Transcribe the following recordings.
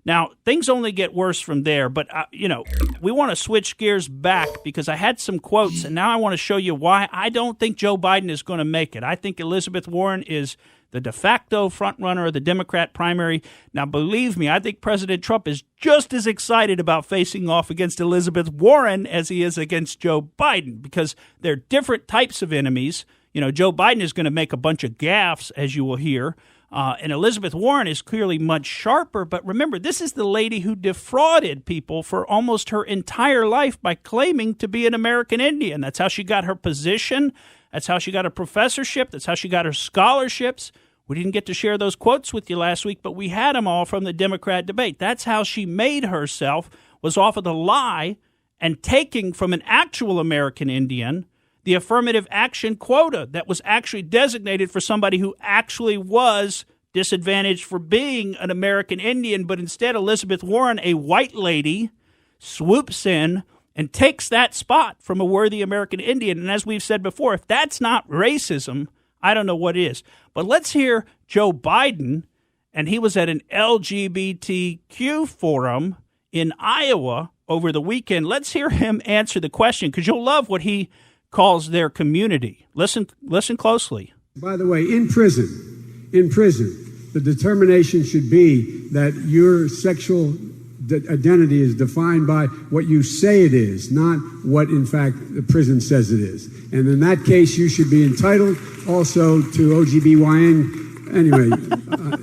Now, things only get worse from there, but, we want to switch gears back because I had some quotes, and now I want to show you why I don't think Joe Biden is going to make it. I think Elizabeth Warren is the de facto frontrunner of the Democrat primary. Now, believe me, I think President Trump is just as excited about facing off against Elizabeth Warren as he is against Joe Biden because they're different types of enemies. Joe Biden is going to make a bunch of gaffes, as you will hear. And Elizabeth Warren is clearly much sharper. But remember, this is the lady who defrauded people for almost her entire life by claiming to be an American Indian. That's how she got her position. That's how she got a professorship. That's how she got her scholarships. We didn't get to share those quotes with you last week, but we had them all from the Democrat debate. That's how she made herself, was off of the lie and taking from an actual American Indian the affirmative action quota that was actually designated for somebody who actually was disadvantaged for being an American Indian. But instead, Elizabeth Warren, a white lady, swoops in and takes that spot from a worthy American Indian. And as we've said before, if that's not racism, I don't know what is. But let's hear Joe Biden, and he was at an LGBTQ forum in Iowa over the weekend. Let's hear him answer the question, because you'll love what he calls their community. Listen closely. By the way, in prison, the determination should be that your sexual identity is defined by what you say it is, not what, in fact, the prison says it is. And in that case, you should be entitled also to LGBYN. Anyway,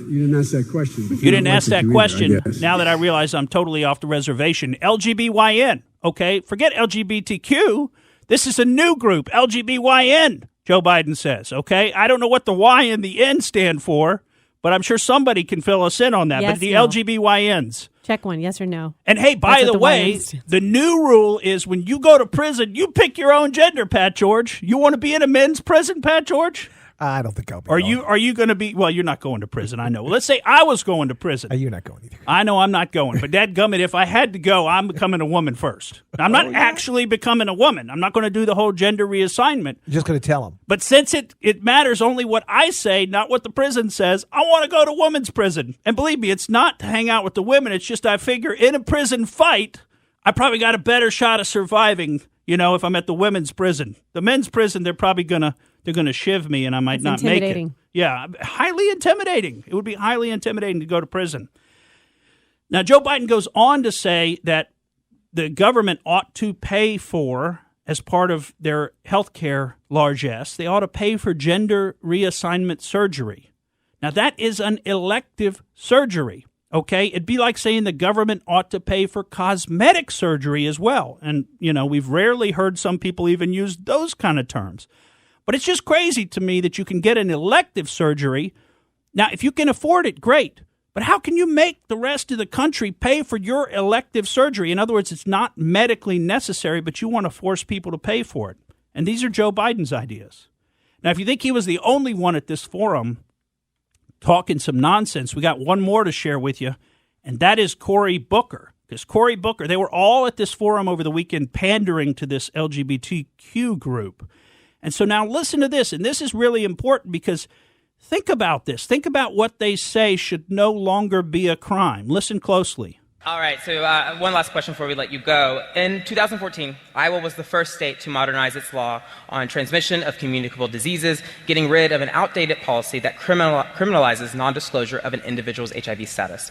you didn't ask that question. You didn't ask that question. Now that I realize I'm totally off the reservation. LGBYN, okay? Forget LGBTQ. This is a new group, LGBYN, Joe Biden says, okay? I don't know what the Y and the N stand for, but I'm sure somebody can fill us in on that. Yes, but the no. LGBYNs. Check one, yes or no. And hey, by the way, the new rule is when you go to prison, you pick your own gender, Pat George. You want to be in a men's prison, Pat George? I don't think I'll be. Are you going to be? Well, you're not going to prison. I know. Let's say I was going to prison. You're not going either. I know I'm not going. But dadgummit, if I had to go, I'm becoming a woman first. I'm not actually becoming a woman. I'm not going to do the whole gender reassignment. You're just going to tell them. But since it matters only what I say, not what the prison says, I want to go to women's prison. And believe me, it's not to hang out with the women. It's just I figure in a prison fight, I probably got a better shot of surviving, if I'm at the women's prison. The men's prison, they're probably going to shiv me and I might not make it. Yeah, highly intimidating. It would be highly intimidating to go to prison. Now, Joe Biden goes on to say that the government ought to pay for, as part of their health care largesse, they ought to pay for gender reassignment surgery. Now, that is an elective surgery. Okay, it'd be like saying the government ought to pay for cosmetic surgery as well. And, we've rarely heard some people even use those kind of terms. But it's just crazy to me that you can get an elective surgery. Now, if you can afford it, great. But how can you make the rest of the country pay for your elective surgery? In other words, it's not medically necessary, but you want to force people to pay for it. And these are Joe Biden's ideas. Now, if you think he was the only one at this forum talking some nonsense, we got one more to share with you, and that is Cory Booker. Because Cory Booker, they were all at this forum over the weekend pandering to this LGBTQ group. And so now listen to this, and this is really important because think about this. Think about what they say should no longer be a crime. Listen closely. All right, so one last question before we let you go. In 2014, Iowa was the first state to modernize its law on transmission of communicable diseases, getting rid of an outdated policy that criminalizes non-disclosure of an individual's HIV status.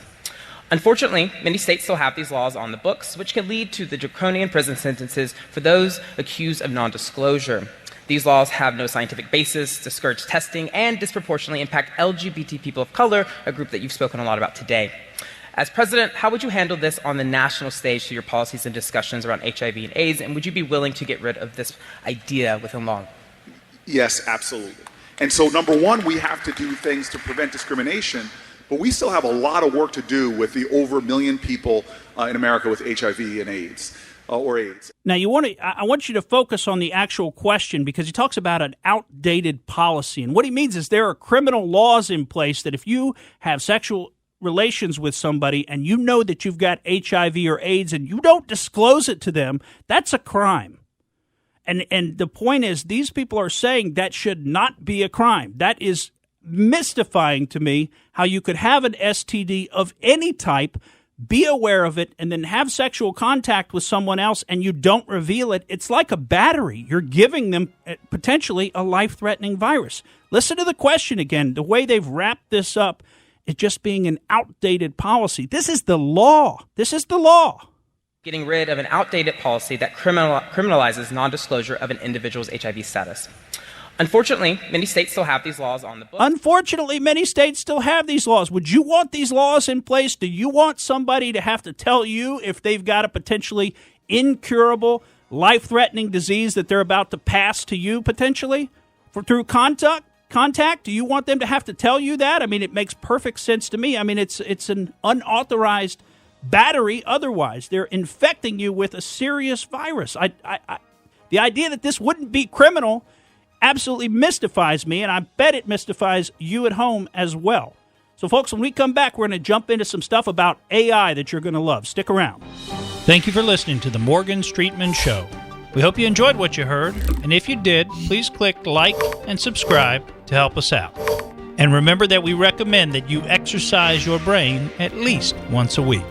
Unfortunately, many states still have these laws on the books, which can lead to the draconian prison sentences for those accused of non-disclosure. These laws have no scientific basis, discourage testing, and disproportionately impact LGBT people of color, a group that you've spoken a lot about today. As president, how would you handle this on the national stage through your policies and discussions around HIV and AIDS, and would you be willing to get rid of this idea within long? Yes, absolutely. And so, number one, we have to do things to prevent discrimination, but we still have a lot of work to do with the over 1 million people in America with HIV and AIDS. Or AIDS. Now, I want you to focus on the actual question because he talks about an outdated policy. And what he means is there are criminal laws in place that if you have sexual relations with somebody and you know that you've got HIV or AIDS and you don't disclose it to them, that's a crime. And the point is these people are saying that should not be a crime. That is mystifying to me how you could have an STD of any type, be aware of it, and then have sexual contact with someone else and you don't reveal it, it's like a battery. You're giving them potentially a life-threatening virus. Listen to the question again. The way they've wrapped this up, it just being an outdated policy. This is the law. This is the law. Getting rid of an outdated policy that criminalizes non-disclosure of an individual's HIV status. Unfortunately, many states still have these laws on the books. Unfortunately, many states still have these laws. Would you want these laws in place? Do you want somebody to have to tell you if they've got a potentially incurable, life-threatening disease that they're about to pass to you potentially through contact? Do you want them to have to tell you that? I mean, it makes perfect sense to me. I mean, it's an unauthorized battery otherwise. They're infecting you with a serious virus. The idea that this wouldn't be criminal absolutely mystifies me, and I bet it mystifies you at home as well. So, folks, when we come back, we're going to jump into some stuff about AI that you're going to love. Stick around. Thank you for listening to the Morgan Streetman Show. We hope you enjoyed what you heard, and if you did, please click like and subscribe to help us out. And remember that we recommend that you exercise your brain at least once a week.